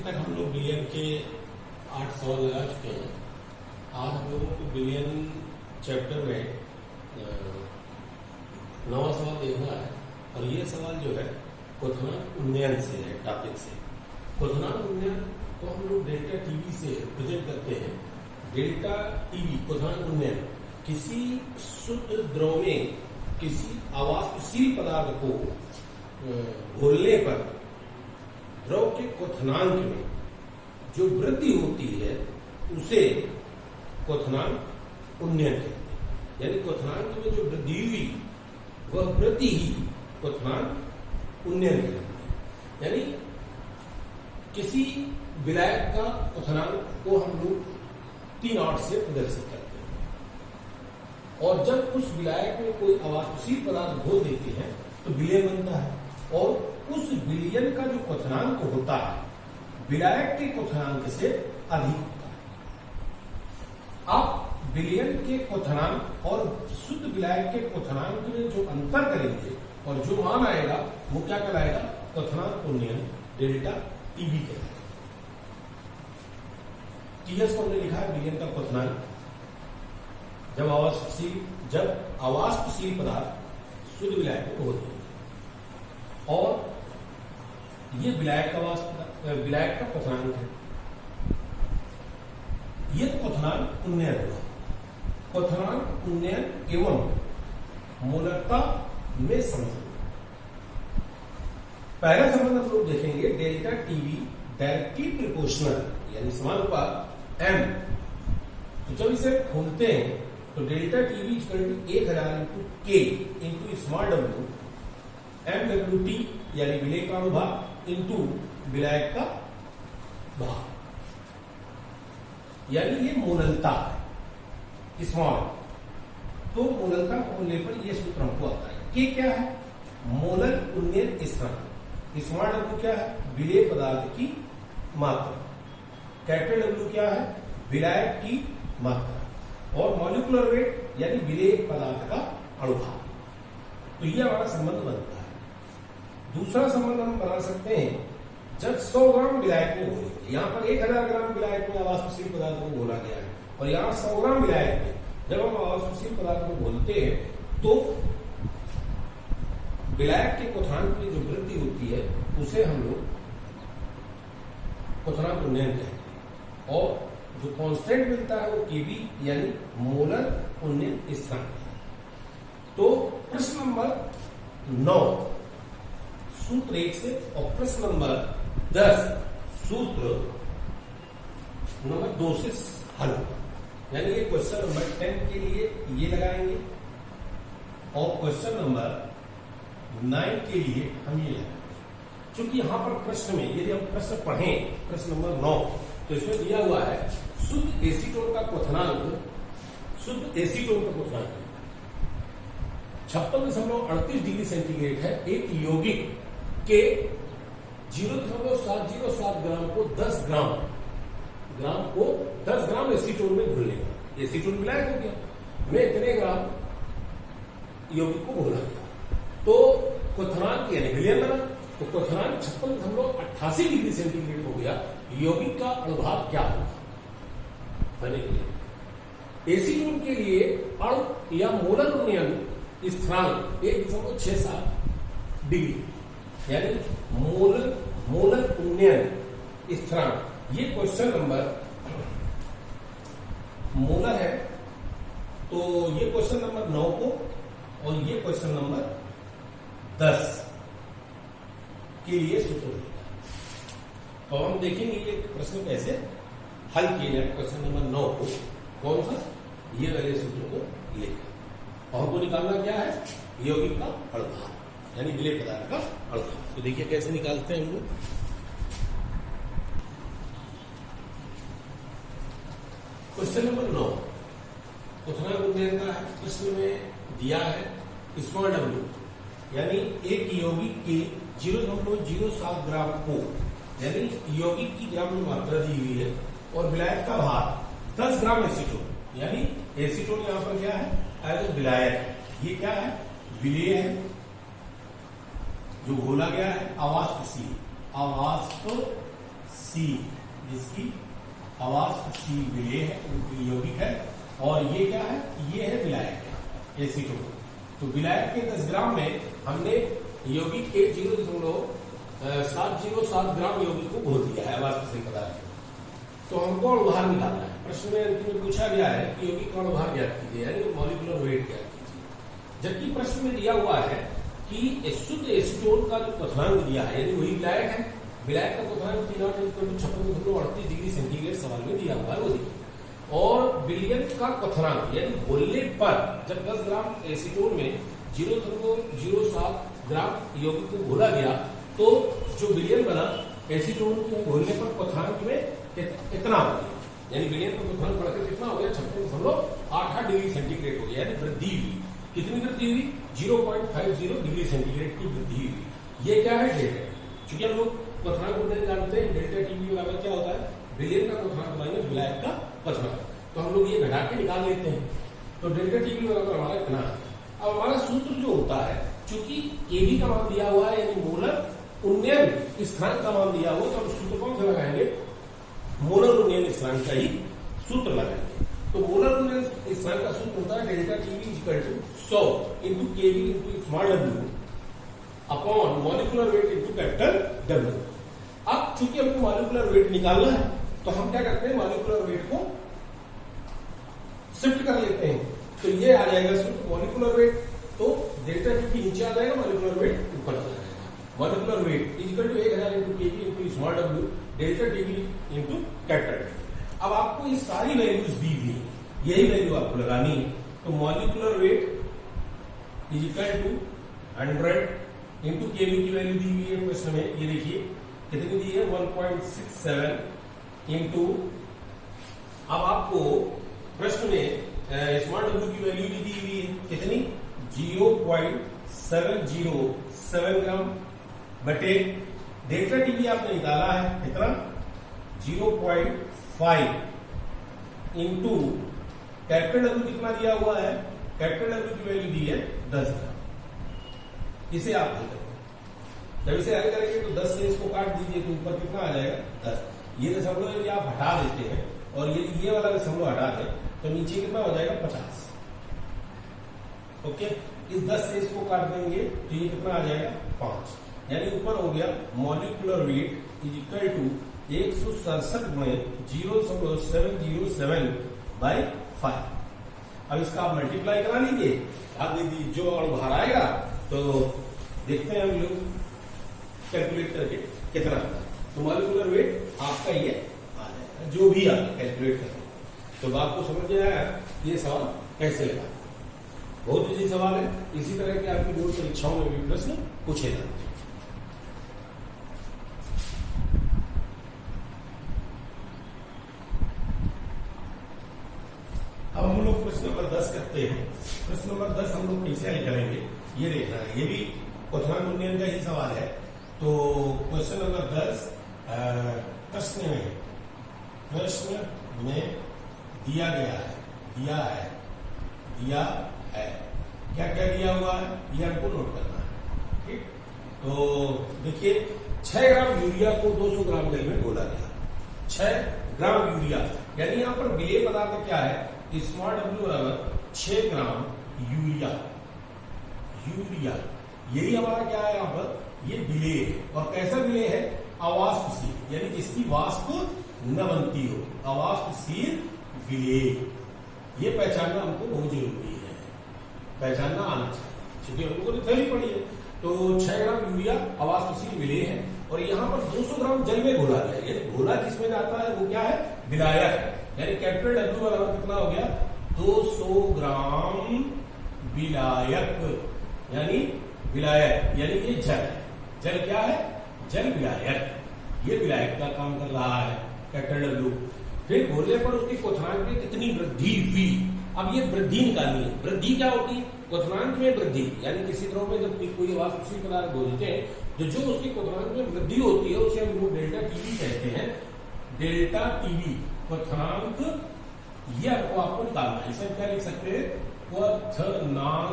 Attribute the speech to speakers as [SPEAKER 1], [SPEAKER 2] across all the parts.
[SPEAKER 1] तक हम लोग बिलियन के 8 सवाल लगा चुके हैं। आज हम लोगों को बिलियन चैप्टर में 9वां सवाल देखना है और ये सवाल जो है क्वथनांक उन्नयन से है, टॉपिक से। क्वथनांक उन्नयन को हम लोग डेल्टा टीवी से प्रेजेंट करते हैं। डेल्टा टीवी क्वथनांक उन्नयन किसी शुद्ध द्रव में किसी अवाष्पशील पदार्थ को घोलने पर द्रव के क्वथनांक में जो वृद्धि होती है उसे क्वथनांक उन्नयन कहते हैं। यानी क्वथनांक में जो वृद्धि हुई वह वृद्धि ही क्वथनांक उन्नयन कहते हैं। यानी किसी विलायक का क्वथनांक को हम लोग 3 8 से प्रदर्शित करते हैं और जब उस विलायक में कोई अवाष्पशील पदार्थ घोल देते हैं तो विलयन बनता है और उस विलयन का जो क्वथनांक होता है विलायक के क्वथनांक से अधिक होता है। आप विलयन के क्वथनांक और शुद्ध विलायक के क्वथनांक में जो अंतर करेंगे और जो मान आएगा वो क्या कहलाएगा? क्वथनांक उन्नयन डेल्टा टीवी कहलाएगा। टीएस को हमने लिखा है विलयन का क्वथनांक जब अवाष्पशील पदार्थ शुद्ध विलायक में होते हैं और ये विलायक का क्वथनांक है। ये तो क्वथनांक उन्नयन हुआ। क्वथनांक उन्नयन एवं मोलकता में संबंध। पहला संबंध हम लोग देखेंगे डेल्टा टीवी डायरेक्टली प्रोपोर्शनल यानी समानुपात m। तो जब इसे खोलते हैं तो डेल्टा टीवी 1000 इंटू के इंटू स्मॉल डब्ल्यू MWT यानी विलय का अनुभाग इंटू विलायक का भाग, यानी ये मोललता है स्मॉल। तो मोललता खोलने पर ये सूत्र हमको आता है। के क्या है? मोलर उन्नयन स्थिरांक। स्मॉल डब्ल्यू क्या है? विलेय पदार्थ की मात्रा। कैपिटल डब्ल्यू क्या है? विलायक की मात्रा। और मॉलिक्यूलर वेट यानी विलेय पदार्थ का अनुभाग। तो ये हमारा संबंध बनता है। दूसरा संबंध हम बना सकते हैं जब 100 ग्राम विलायक में घोले। यहाँ पर 1000 ग्राम विलायक में अवाष्पशील पदार्थ को घोला गया है और यहाँ 100 ग्राम विलायक में जब हम अवाष्पशील पदार्थ को घोलते हैं तो विलायक के क्वथनांक में जो वृद्धि होती है उसे हम लोग क्वथनांक उन्नयन कहते हैं और जो कांस्टेंट मिलता है वो केबी यानी मोलर उन्नयन स्थिरांक। तो प्रश्न नंबर 9 सूत्र 1 से और प्रश्न नंबर 10 सूत्र नंबर 2 से हल। यानी ये क्वेश्चन नंबर 10 के लिए ये लगाएंगे और क्वेश्चन नंबर 9 के लिए हम ये लगाएंगे। क्योंकि यहां पर प्रश्न में यदि हम प्रश्न पढ़ें प्रश्न नंबर 9 तो इसमें दिया हुआ है शुद्ध एसीटोन का क्वथनांक। शुद्ध एसीटोन का क्वथनांक 56.38 डिग्री सेंटीग्रेड है। एक यौगिक के 0.707 ग्राम को 10 ग्राम एसीटोन में घोल लेगा। एसीटोन विलायक हो गया में इतने ग्राम यौगिक को घोला गया तो क्वथनांक यानी विलयन बना। तो क्वथनांक 56.88 डिग्री सेंटीग्रेड हो गया। यौगिक का अनुभाग क्या होगा बने के लिए? एसीटोन के लिए अणु या मोलर उन्नयन स्थिरांक 1.67 डिग्री यानी मोलर उन्नयन स्थिरांक। ये क्वेश्चन नंबर मोलर है तो ये क्वेश्चन नंबर 9 को और ये क्वेश्चन नंबर 10 के लिए सूत्र देगा। तो हम देखेंगे ये प्रश्न कैसे हल किए जाए। क्वेश्चन नंबर 9 को कौन सा ये वाले सूत्र को लेकर और हमको निकालना क्या है? यौगिक का अनुभाग यानी विलेय पदार्थ का अनुभाग। तो देखिए कैसे निकालते हैं हम लोग। क्वेश्चन नंबर 9 क्वथनांक उन्नयन का है। प्रश्न में दिया है स्मॉल डब्ल्यू यानी एक यौगिक के 0.07 ग्राम को यानी यौगिक की ग्राम में मात्रा दी हुई है और विलायक का भार 10 ग्राम एसीटोन यानी एसीटोन यहां पर क्या है? एज ए विलायक। ये क्या है? विलेय है जो घोला गया है अवाष्पशील सी, जिसकी अवास्प सी विलेय है, उनकी यौगिक है, और ये क्या है, ये है विलायक एसीटोन। तो विलायक के 10 ग्राम में हमने यौगिक के 0.707 ग्राम यौगिक को घोल दिया है अवास्प पदार्थ। तो हमको अणुभार निकालना है। प्रश्न में अंतिम में पूछा गया है कि यौगिक का अणुभार ज्ञात कीजिए, यानी मॉलिक्यूलर वेट ज्ञात कीजिए। जबकि प्रश्न में दिया हुआ है कि शुद्ध एसीटोन का जो क्वथनांक दिया है, यानी वही विलायक है, विलायक का क्वथनांक 56.38 डिग्री सेंटीग्रेड सवाल में दिया हुआ है वो देखिए। और विलयन का क्वथनांक यानी घोलने पर जब 10 ग्राम एसीटोन में 0.07 ग्राम यौगिक को घोला गया तो जो विलयन बना एसीटोन के घोलने पर क्वथनांक में इतना हो गया, यानी विलयन का क्वथनांक बढ़कर कितना हो गया, 56.88 डिग्री सेंटीग्रेड हो गया, यानी वृद्धि हुई। कितनी वृद्धि हुई, 0.50 डिग्री सेंटीग्रेड की वृद्धि हुई। ये क्या है, डेल्टा। चूंकि हम लोग क्वथनांक को जानते हैं, डेल्टा टीवी बराबर क्या होता है, विलयन का क्वथनांक माइनस विलायक का क्वथनांक। तो हम लोग ये घटा के निकाल लेते हैं। तो डेल्टा टीवी बराबर हमारा इतना है। अब हमारा सूत्र जो होता है, चूंकि केवी का मान दिया हुआ है, यानी मोलर उन्नयन स्थिरांक का मान दिया हुआ, तो हम सूत्र कौन सा लगाएंगे, मोलर उन्नयन स्थिरांक का ही सूत्र लगाएंगे। तो मोलर उन्नयन स्थिरांक का सूत्र होता है delta TB equal to 100 into KB into small W upon molecular weight into capital W. अब चूंकि हमको मॉलिक्यूलर वेट निकालना है तो हम क्या करते हैं, मॉलिक्यूलर वेट को शिफ्ट कर लेते हैं। तो ये आ जाएगा सूत्र मॉलिक्यूलर वेट, तो डेल्टा टी नीचे आ जाएगा, मॉलिक्यूलर वेट ऊपर आ जाएगा। Molecular weight equal to 1000 into KB into small W delta TB into capital. अब आपको ये सारी वैल्यूज दी हुई है, यही वैल्यू आपको लगानी है। तो molecular weight equal to 100 into KV की वैल्यू दी हुई है प्रश्न में, ये देखिए कितनी दी है, 1.67 इंटू, अब आपको प्रश्न में स्मॉल डब्ल्यू की वैल्यू भी दी हुई है, कितनी, 0.707 ग्राम बटे डेल्टा टीवी आपने निकाला है कितना, 0.5 इंटू कैपिटल डब्ल्यू कितना दिया हुआ है, कैपिटल डब्ल्यू की वैल्यू दी है 10 ग्राम। इसे आप हल करेंगे, जब इसे हल करेंगे तो 10 से इसको काट दीजिए तो ऊपर कितना आ जाएगा, 10। ये दशमलव यदि आप हटा देते हैं और यदि ये वाला दशमलव हटा दें तो नीचे कितना हो जाएगा, 50। ओके, इस 10 से इसको काट देंगे तो ये कितना आ जाएगा, 5। यानी ऊपर हो गया molecular weight is equal to 167 में 0.707 बाई 5। अब इसका आप मल्टीप्लाई करा लीजिए, आप दीजिए जो अणुभार आएगा तो देखते हैं हम लोग कैलकुलेट करके कितना आता है। तो मॉलिक्यूलर वेट आपका ये आ जाएगा, जो भी आप कैलकुलेट करें। तो आपको समझ में आया ये सवाल कैसे लगा, बहुत इजी सवाल है। इसी तरह के आपकी बोर्ड परीक्षाओं में भी प्रश्न पूछे जाते हैं। अब हम लोग प्रश्न नंबर 10 करते हैं। प्रश्न नंबर 10 हम लोग कैसे हल करेंगे ये देखना है, ये भी क्वथनांक उन्नयन का ही सवाल है। तो क्वेश्चन नंबर 10 प्रश्न में दिया गया है, दिया है क्या क्या दिया हुआ है ये हमको नोट करना है, ठीक। तो देखिए 6 ग्राम यूरिया को 200 ग्राम जल में घोला गया, 6 ग्राम यूरिया, यानी यहाँ पर विलेय पदार्थ क्या है, स्मॉल डब्ल्यू बराबर 6 ग्राम यूरिया, यही हमारा क्या है यहाँ पर, ये विलेय है। और कैसा विलेय है, अवाष्पशील, यानी जिसकी वाष्प न बनती हो, अवाष्पशील विलेय। ये पहचानना हमको बहुत जरूरी है, पहचानना आना चाहिए, क्योंकि हम लोगों ने थ्योरी पढ़ी है। तो 6 ग्राम यूरिया अवाष्पशील विलेय है और यहाँ पर 200 ग्राम जल में घोला गया, यानी घोला जिसमें जाता है वो क्या है, विलायक है। यानी कैपिटल डब्ल्यू बराबर कितना हो गया, 200 ग्राम विलायक, यानी विलायक, यानी ये जल है। जल क्या है, जल विलायक, ये विलायक का काम कर रहा है कैपिटल डब्ल्यू। फिर घोलने पर उसकी क्वथनांक में कितनी वृद्धि हुई, अब ये वृद्धि निकालनी है। वृद्धि क्या होती है, क्वथनांक में वृद्धि, यानी किसी द्रव में जब कोई अवाष्पशील पदार्थ घोलते हैं तो जो उसकी क्वथनांक में वृद्धि होती है उसे हम लोग डेल्टा टीवी कहते हैं। डेल्टा टीवी क्वथनांक, ये आपको निकालना है। इसे क्या लिख सकते हैं, क्वथनांक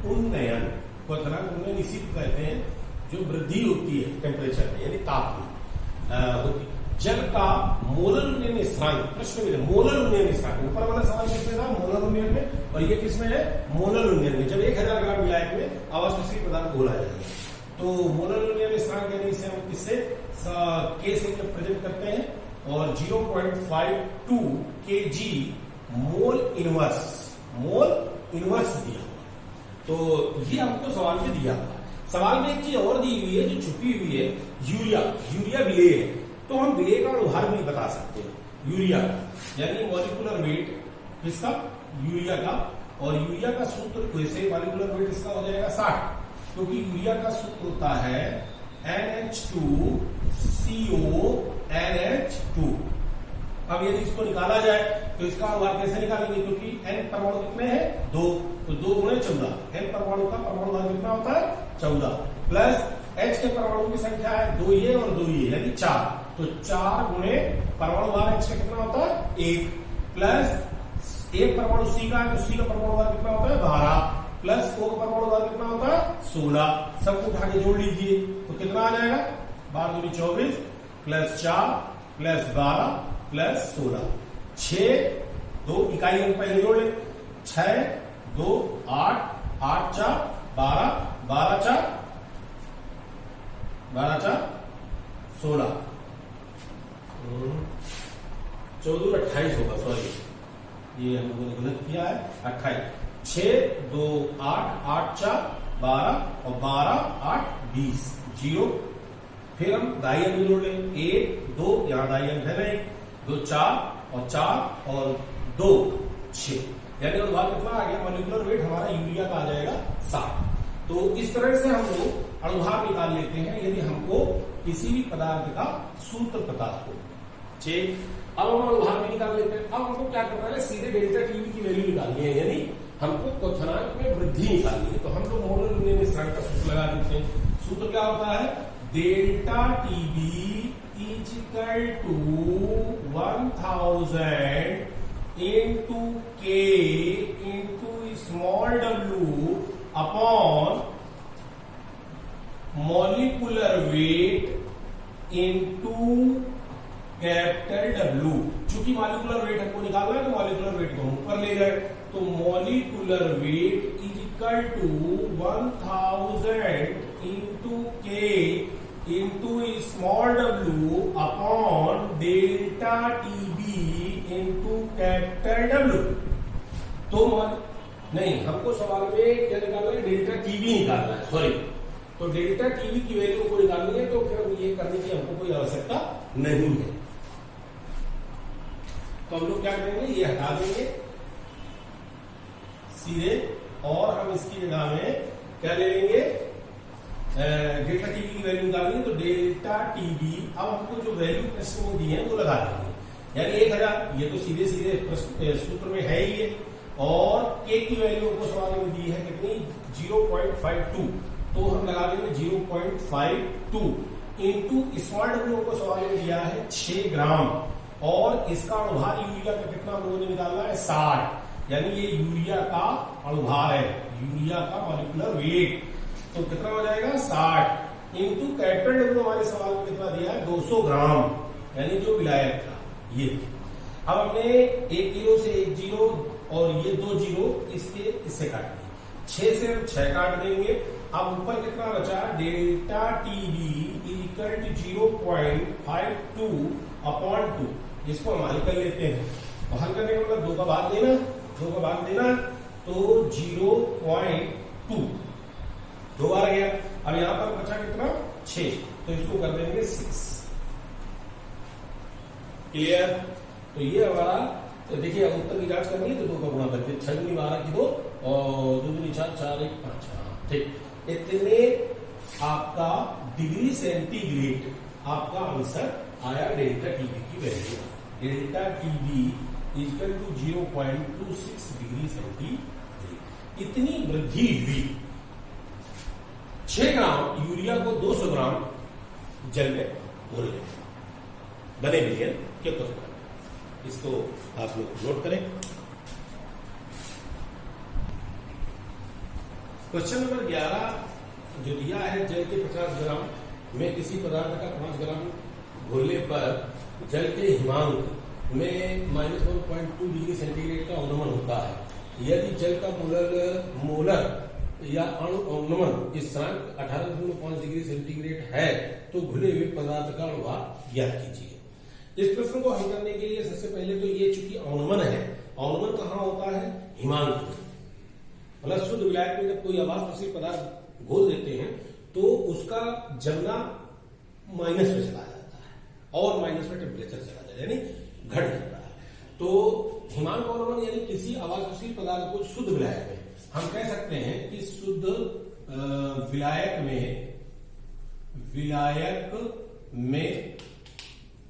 [SPEAKER 1] उन्नयन, क्वथनांक उन्नयन इसी को कहते हैं जो वृद्धि होती है टेम्परेचर में यानी ताप में होती है। जल का मोलर उन्नयन स्थिरांक, प्रश्न में मोलर उन्नयन स्थिरांक, ऊपर वाला सवाल किसमें था? मोलर उन्नयन में, और ये किसमें है? मोलर उन्नयन में। जब 1000 ग्राम विलायक में अवस्थित पदार्थ घोला जाएगा तो मोलर उन्नयन स्थिरांक यानी इसे हम किससे के से प्रेजेंट करते हैं, और 0.52 kg मोल इनवर्स दिया हुआ। तो ये हमको सवाल में दिया हुआ। सवाल में एक चीज और दी हुई है जो छुपी हुई है, यूरिया विलेय है। तो हम विलेय का अनुभार भी बता सकते हैं यूरिया का, यानी मॉलिक्यूलर वेट किसका? यूरिया का। और यूरिया का सूत्र वैसे मॉलिक्यूलर वेट इसका हो जाएगा 60, क्योंकि यूरिया का सूत्र होता है NH2CO NH2। अब यदि इसको निकाला जाए तो इसका अनुभार कैसे निकालेंगे? क्योंकि N परमाणु कितने हैं? 2, तो 2 गुणे 14। N परमाणु का परमाणु भार कितना होता है? 14, प्लस H के परमाणु की संख्या है 2 ये और 2 ये यानी 4, तो 4 गुणे परमाणु भार H का कितना होता है? 1, प्लस 1 परमाणु C का है तो C का परमाणु भार कितना होता है? 12, प्लस O का परमाणु भार कितना होता है? 16। सबको उठा के जोड़ लीजिए तो कितना आ जाएगा? 12 दूनी 24 प्लस 4 प्लस 12 प्लस 16, 6 2 इकाई अंक पहले जोड़ ले, 6 2 8 8 4 12 12 4 12 4 16, 14 28 होगा, सॉरी ये हम लोगों ने गलत किया है, 28। 6 2 8 8 4 12 और 12 8 20 0। फिर हम दाई अंक जोड़ लें, 1 2 यहां दाई अंक है नहीं, 2 4 और 4 और 2 6, यानी अनुभार कितना आ गया? मॉलिक्यूलर वेट हमारा यूरिया का आ जाएगा 60। तो इस तरह से हम लोग अनुभार निकाल लेते हैं यदि हमको किसी भी पदार्थ का सूत्र पता हो। ठीक, अब हम अनुभार भी निकाल लेते हैं। अब हमको क्या करना है? सीधे डेल्टा टीवी की वैल्यू निकालनी है, यानी हमको क्वथनांक में वृद्धि निकालनी है। तो हम लोग मोलर उन्नयन स्थिरांक का सूत्र लगा देते हैं। सूत्र क्या होता है? Delta TB is equal to 1000 into K into small w upon molecular weight into capital W। चूंकि मॉलिक्यूलर वेट हमको निकालना है तो मॉलिक्यूलर वेट को हम ऊपर ले गए, तो molecular weight is equal to 1000 into K into small w upon delta TB into capital W। तो नहीं, हमको सवाल में क्या निकालना है? डेल्टा टीबी निकालना है, सॉरी। तो डेल्टा टीबी की वैल्यू को निकालनी है, तो फिर ये करने की हमको कोई आवश्यकता नहीं है। तो हम लोग क्या करेंगे? ये हटा देंगे सीधे, और हम इसकी जगह में क्या ले लेंगे? डेल्टा टीबी की वैल्यू निकालनी है, तो डेल्टा टीबी अब हमको जो वैल्यू प्रश्न में दी है वो लगा देंगे, यानी 1000। ये तो सीधे सीधे सूत्र में है ही है, और के की वैल्यू हमको सवाल में दी है कितनी? 0.52, तो हम लगा देंगे 0.52 इंटू स्मॉल डब्ल्यू को सवाल में दिया है 6 ग्राम, और इसका अनुभार यूरिया का कितना हम लोगों ने निकालना है? 60, यानी ये यूरिया का अनुभार है, यूरिया का मॉलिक्यूलर वेट। तो कितना हो जाएगा? 60 इंटू कैपिटल डब्ल्यू हमारे सवाल में कितना दिया है? 200 ग्राम, यानी जो विलायक था ये। अब हमने 1 जीरो से 1 जीरो और ये 2 जीरो इससे काट दिए, 6 से हम 6 काट देंगे। अब ऊपर कितना बचा? Delta TB equal to 0.52 upon 2। इसको हम हल कर लेते हैं, तो हल करने का मतलब 2 का भाग देना, 2 का भाग देना, तो 0.2 2 बार गया। अब यहां पर बचा कितना? 6, तो इसको कर देंगे 6। क्लियर? तो ये हमारा, तो देखिए उत्तर की जांच करनी है तो 2 का गुणा करके 6 दूनी 12 की 2 और 2 दूनी 4 4 1 5। ठीक, इतने आपका डिग्री सेंटीग्रेड आपका आंसर आया डेल्टा टीबी की वैल्यू। Delta TB equal to 0.26 degree centigrade. इतनी वृद्धि हुई। 6 ग्राम यूरिया को 200 ग्राम जल में घोल लें, बने मिलियन के क्वेश्चन। इसको आप लोग नोट करें। क्वेश्चन नंबर 11 जो दिया है जल के 50 ग्राम में किसी पदार्थ का 5 ग्राम घोलने पर जल के हिमांक में -1.2 डिग्री सेंटीग्रेड का अवनमन होता है। यदि जल का मोलर या अणु अवनमन स्थिरांक 18.5 डिग्री सेंटीग्रेड है तो घुले हुए पदार्थ का अनुपात ज्ञात कीजिए। इस प्रश्न को हल करने के लिए सबसे पहले तो ये चूंकि अवनमन है, अवनमन कहाँ होता है? हिमांक में। मतलब शुद्ध विलायक में जब कोई अवाष्पशील पदार्थ घोल देते हैं तो उसका जमना माइनस में चला जाता है और माइनस में टेम्परेचर चला जाता है, यानी घट जाता है। तो हिमांक अवनमन यानी किसी अवाष्पशील पदार्थ को शुद्ध विलायक में हम कह सकते हैं कि शुद्ध विलायक में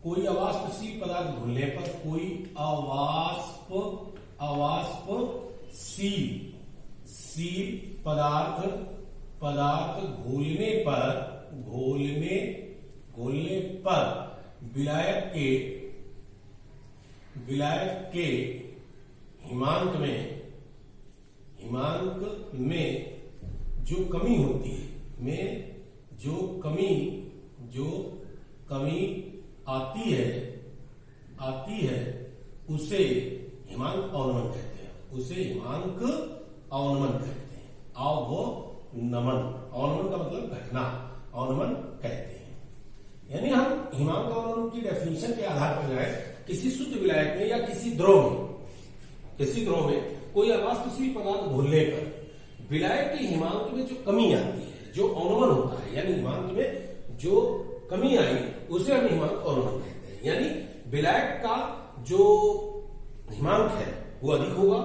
[SPEAKER 1] कोई अवाष्पशील पदार्थ घुलने पर, कोई अवाष्पशील पदार्थ घोलने पर विलायक के हिमांक में जो कमी होती है, जो कमी आती है उसे हिमांक अवनमन कहते हैं। अवनमन का मतलब घटना, अवनमन कहते हैं। यानी हम हिमांक अवनमन की डेफिनेशन के आधार पर जाए, किसी शुद्ध विलायक में या किसी द्रव में कोई अवाष्पशील पदार्थ घोलने पर विलायक के हिमांक में जो कमी आती है, जो अवनमन होता है, यानी हिमांक में जो कमी आई उसे हम हिमांक अवनमन कहते हैं। यानी विलायक का जो हिमांक है वो अधिक होगा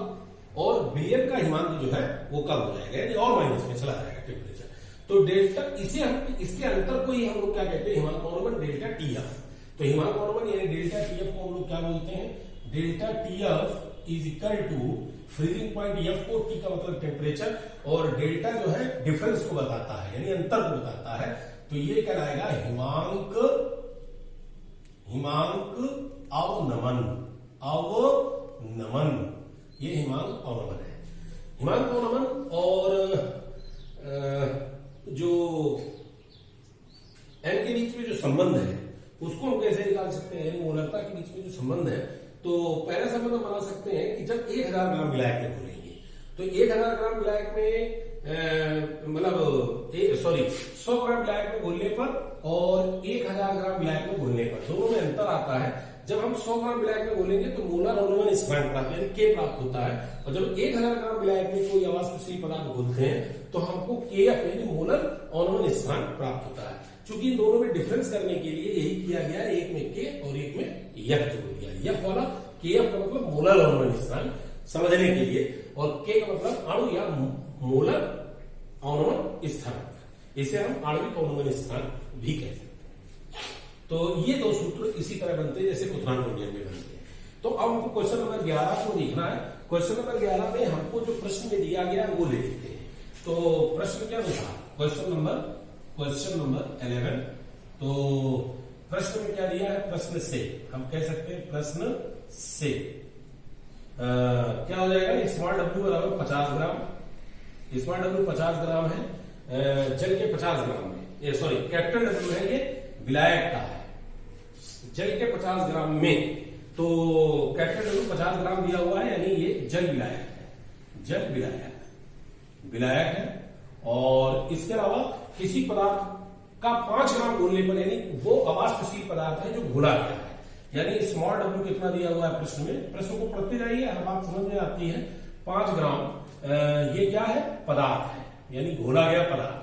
[SPEAKER 1] और विलयन का हिमांक जो है वो कम हो जाएगा, यानी और माइनस में चला जाएगा टेम्परेचर। तो डेल्टा इसके अंतर को ही हम लोग क्या कहते हैं? हिमांक अवनमन, डेल्टा टीएफ। तो हिमांक अवनमन यानी डेल्टा टीएफ को हम लोग क्या बोलते हैं? Delta TF is equal to freezing point F को, टी का मतलब टेम्परेचर, और डेल्टा जो है डिफरेंस को बताता है, यानी अंतर को बताता है। तो ये कहलाएगा हिमांक अवनमन। ये हिमांक अवनमन है। हिमांक अवनमन और जो एन के बीच में जो संबंध है उसको हम कैसे निकाल सकते हैं? यानी मोलरता के बीच में जो संबंध है, तो पहला संबंध हम बना सकते हैं कि जब 1000 ग्राम विलायक में घोलेंगे तो 1000 ग्राम विलायक में 100 ग्राम विलायक में घोलने पर और 1000 ग्राम विलायक में घोलने पर दोनों में अंतर आता है। जब हम 100 ग्राम विलायक में घोलेंगे तो मोलर अवनमन स्थिरांक प्राप्त यानी के प्राप्त होता है, और जब 1000 ग्राम विलायक में कोई अवाष्पशील पदार्थ घोलते हैं तो हमको केएफ यानी मोलर अवनमन स्थिरांक प्राप्त होता है। चूंकि इन दोनों में डिफरेंस करने के लिए यही किया गया है, एक में के और एक में एफ जोड़ दिया। एफ वाला केएफ का मतलब मोलर अवनमन स्थिरांक समझने के लिए, और के का मतलब अणु या मोलर अवनमन स्थिरांक, इसे हम आणविक अवनमन स्थिरांक भी कहते हैं। तो ये दो सूत्र इसी तरह बनते हैं जैसे क्वथनांक में बनते हैं। तो अब हमको क्वेश्चन नंबर 11 को देखना है। क्वेश्चन नंबर 11 में हमको जो प्रश्न में दिया गया है वो ले लेते हैं। तो प्रश्न के अनुसार क्वेश्चन नंबर 11, तो प्रश्न में क्या दिया है? प्रश्न से हम कह सकते हैं, प्रश्न से क्या हो जाएगा? स्मॉल डब्ल्यू बराबर 50 ग्राम। स्मॉल डब्ल्यू 50 ग्राम है जल के 50 ग्राम में, कैपिटल डब्ल्यू है ये विलायक का है जल के 50 ग्राम में। तो कैपिटल डब्ल्यू 50 ग्राम दिया हुआ है, यानी ये जल विलायक है। और इसके अलावा किसी पदार्थ का 5 ग्राम घोलने पर, यानी वो अवाष्पशील पदार्थ है जो घोला गया है, यानी स्मॉल डब्ल्यू कितना दिया हुआ है प्रश्न में। प्रश्न को पढ़ते जाइए, हर बात समझ में आती है। 5 ग्राम ये क्या है? पदार्थ है, यानी घोला गया पदार्थ।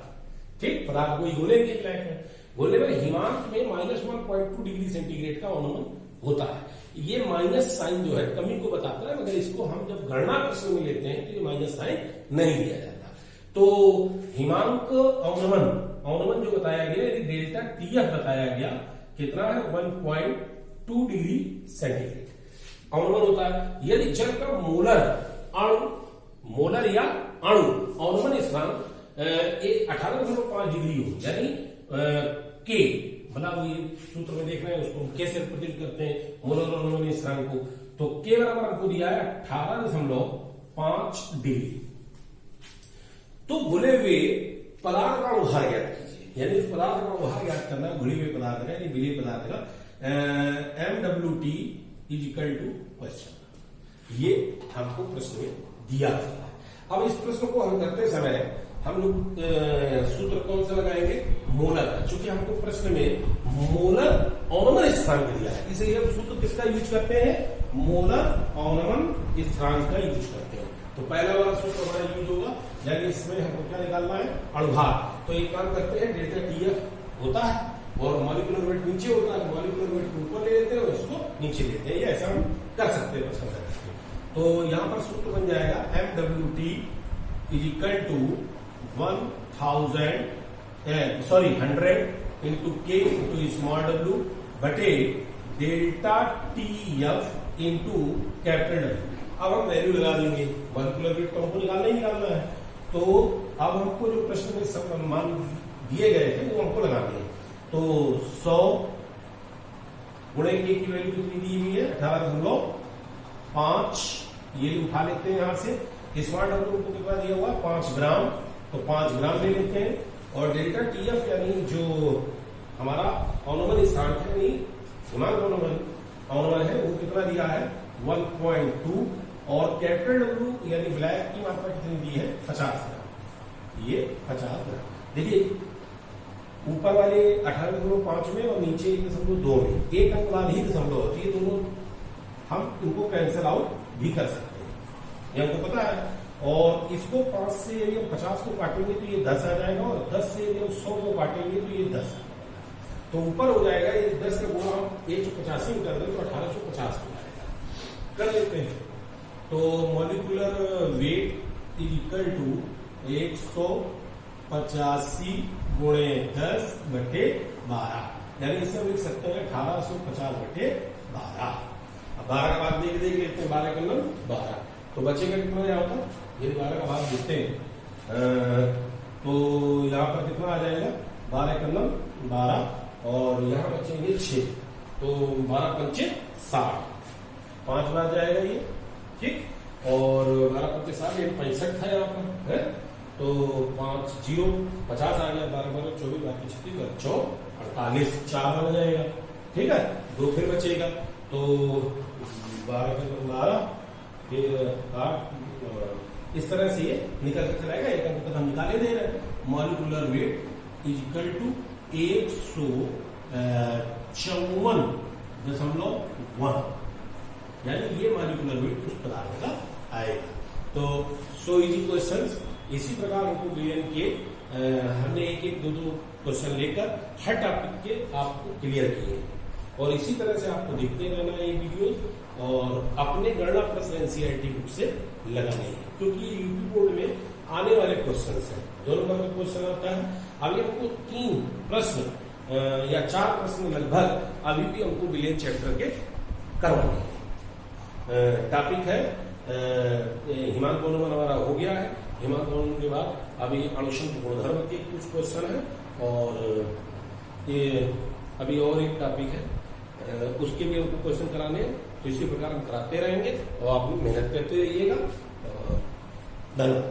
[SPEAKER 1] ठीक, पदार्थ को ही घोलेंगे विलायक में। घोलने में हिमांक में -1.2 डिग्री सेंटीग्रेड का अवनमन होता है। ये माइनस साइन जो है कमी को बताता है, मगर इसको हम जब गणना प्रश्न में लेते हैं तो ये माइनस साइन नहीं दिया जाता। तो हिमांक अवनमन जो बताया गया, यदि डेल्टा टीएफ बताया गया, कितना है? 1.2 डिग्री सेंटीग्रेड अवनमन होता है। यदि जल का मोलर या अणु अवनमन स्थिरांक 18.5 डिग्री हो, यानी के, मतलब ये सूत्र में देख रहे हैं उसको कैसे रिप्रेजेंट करते हैं मोलर अवनमन स्थिरांक को, तो के बराबर हमको दिया है 18.5 डिग्री। तो घुले हुए पदार्थ का उभार ज्ञात कीजिए, यानी उस पदार्थ का उभार ज्ञात करना घुली हुए पदार्थ का यानी विलीय पदार्थ का MWT is equal to question. ये हमको प्रश्न में दिया जाता है। अब इस प्रश्न को हम करते समय हम लोग सूत्र कौन सा लगाएंगे, मोलर का, क्योंकि हमको प्रश्न में मोलर ऑनमन स्थिरांक दिया है, इसलिए हम सूत्र किसका यूज करते हैं, मोलर ऑनमन स्थिरांक का यूज करते हैं। तो पहला वाला सूत्र हमारा यूज होगा, यानी इसमें हमको क्या निकालना है, अणुभार। तो एक काम करते हैं, डेल्टा TF होता है और मॉलिक्यूलर वेट नीचे होता है, मॉलिक्यूलर वेट को ऊपर ले लेते हैं और इसको नीचे लेते हैं, ये ऐसा हम कर सकते हैं प्रश्न करके। तो यहां पर सूत्र बन जाएगा MWT is equal to 100 into K into small w बटे delta TF into capital W। अब हम वैल्यू लगा देंगे, मॉलिक्यूलर वेट तो हमको निकालना है। तो अब हमको जो प्रश्न में सब मान दिए गए थे वो हमको लगाने हैं। तो 100 गुणे K की वैल्यू कितनी दी हुई है, 18.5, ये उठा लेते हैं यहां से। स्मॉल w को कितना दिया हुआ, 5 ग्राम, तो 5 ग्राम ले लेते हैं। और डेल्टा TF यानी जो हमारा ऑनमन स्थिरांक है, यानी गुणांक ऑनमन है, वो कितना दिया है, 1.2। और कैपिटल W यानी ब्लैक की मात्रा कितनी दी है, 50 ग्राम, ये 50 ग्राम। देखिए ऊपर वाले 18.5 में और नीचे 1.2 में एक अंक वाला ही दशमलव होती है, दोनों हम इनको कैंसिल आउट भी कर सकते हैं, ये हमको पता है। और इसको 5 से यदि हम 50 को काटेंगे तो ये 10 आ जाएगा, और 10 से यदि हम 100 को काटेंगे तो ये 10 आ जाएगा। तो ऊपर हो जाएगा, ये 10 का गुणा हम 185 में कर दें तो 1850 हो जाएगा, कर लेते हैं। तो molecular weight is equal to 185 गुणे 10 बटे 12, यानी इसे हम लिख सकते हैं 1850 बटे 12। अब 12 का भाग देख लेते हैं, 12 का नंबर 12, तो बचेगा कितना यहाँ पर, यदि 12 का भाग देते हैं तो यहाँ पर कितना आ जाएगा, 12 का नंबर 12 और यहाँ बचेंगे 6, तो 12 पंचे 60, 5 बार जाएगा ये, ठीक। और 12 पंचे 60, ये 65 था यहाँ पर है, तो 5 0 50 आ गया, 12 12 24 बाकी 36 48, 4 बन जाएगा, ठीक है। 2 फिर बचेगा, तो 12 का 12 फिर 8, इस तरह से ये निकल कर चलाएगा। एक अंक तक हम निकाले दे रहे हैं। Molecular weight is equal to 154.1, यानी ये मॉलिक्यूलर वेट उस पदार्थ का आएगा। तो सो इजी क्वेश्चंस इसी प्रकार हमको क्लियर किए, हमने एक एक दो क्वेश्चन लेकर हर टॉपिक के आपको क्लियर किए, और इसी तरह से आपको देखते रहना है ये वीडियोस, और अपने गणना प्रश्न NCERT बुक से लगाने हैं, क्योंकि यूपी बोर्ड में आने वाले क्वेश्चन हैं। 2 नंबर का क्वेश्चन आता है, अभी हमको 3 प्रश्न या 4 प्रश्न लगभग अभी भी हमको विलेज चैप्टर के करवाने हैं। टॉपिक है हिमांक अनुमान हमारा हो गया है, हिमांक अनुमान के बाद अभी अणुशंक गुणधर्म के कुछ क्वेश्चन है, और ये अभी और एक टॉपिक है, उसके भी हमको क्वेश्चन कराने हैं। तो इसी प्रकार हम कराते रहेंगे और आप लोग मेहनत करते रहिएगा। धन्यवाद।